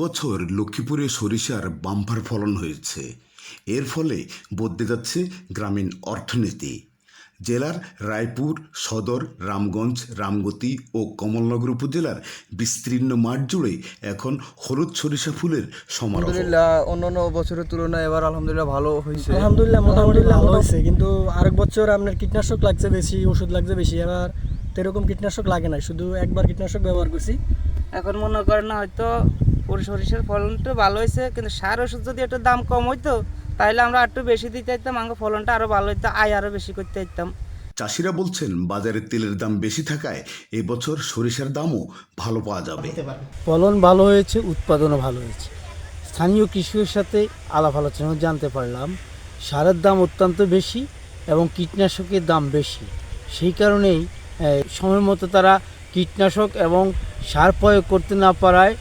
বছর লক্ষ্মীপুরে সরিষার বাম্পার ফলন হয়েছে। এর ফলে বদলে যাচ্ছে গ্রামীণ অর্থনীতি। জেলার রায়পুর, সদর, রামগঞ্জ, রামগতি ও কমলনগর উপজেলার বিস্তীর্ণ মাঠ জুড়ে এখন হলুদ সরিষা ফুলের সমারোহ। আলহামদুলিল্লাহ অন্যান্য বছরের তুলনায় এবার আলহামদুলিল্লাহ ভালো হয়েছে। আলহামদুলিল্লাহ মোটামুটি ভালো হয়েছে, কিন্তু আরেক বছর আপনার কীটনাশক লাগছে বেশি, ওষুধ লাগছে বেশি। এবার এরকম কীটনাশক লাগে না, শুধু একবার কীটনাশক ব্যবহার করছি। এখন মনে করেন না হয়তো সরিষার ফলনটা ভালো হয়েছে, কিন্তু সার ওষুধ যদি একটু দাম কম হইতো তাহলে আমরা একটু বেশি দিতে পারতাম, আমাকে ফলনটা আরও ভালো হইতো, আয় আরও বেশি করতে পারতাম। চাষিরা বলছেন বাজারে তেলের দাম বেশি থাকায় এবছর সরিষার দামও ভালো পাওয়া যাবে। ফলন ভালো হয়েছে, উৎপাদনও ভালো হয়েছে। স্থানীয় কৃষকের সাথে আলাপ আলোচনা জানতে পারলাম সারের দাম অত্যন্ত বেশি এবং কীটনাশকের দাম বেশি। সেই কারণেই সময় মতো তারা কীটনাশক এবং সার প্রয়োগ করতে না পারায়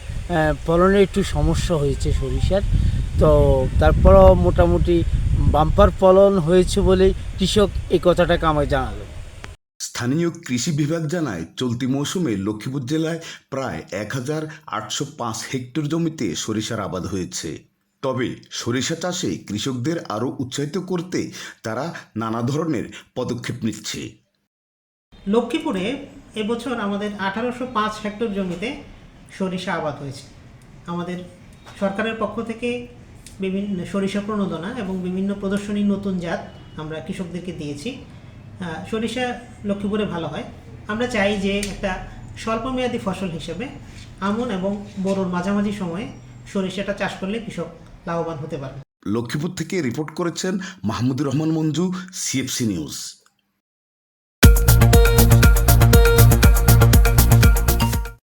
ফলনের একটু সমস্যা হয়েছে সরিষার। তো তারপরও মোটামুটি বাম্পার ফলন হয়েছে বলেই কৃষক এই কথাটাকে আমায় জানালো। স্থানীয় কৃষি বিভাগ জানায় চলতি মৌসুমে লক্ষ্মীপুর জেলায় প্রায় 1805 হেক্টর জমিতে সরিষার আবাদ হয়েছে। তবে সরিষা চাষে কৃষকদের আরও উৎসাহিত করতে তারা নানা ধরনের পদক্ষেপ নিচ্ছে। লক্ষ্মীপুরে এবছর আমাদের 1805 হেক্টর জমিতে সরিষা আবাদ হয়েছে। আমাদের সরকারের পক্ষ থেকে বিভিন্ন সরিষা প্রণোদনা এবং বিভিন্ন প্রদর্শনী নতুন জাত আমরা কৃষকদেরকে দিয়েছি। সরিষা লক্ষ্মীপুরে ভালো হয়। আমরা চাই যে একটা স্বল্পমেয়াদী ফসল হিসেবে আমন এবং বোরোর মাঝামাঝি সময়ে সরিষাটা চাষ করলে কৃষক লাভবান হতে পারবে। লক্ষ্মীপুর থেকে রিপোর্ট করেছেন মাহমুদুর রহমান মঞ্জু, সিএফসি নিউজ।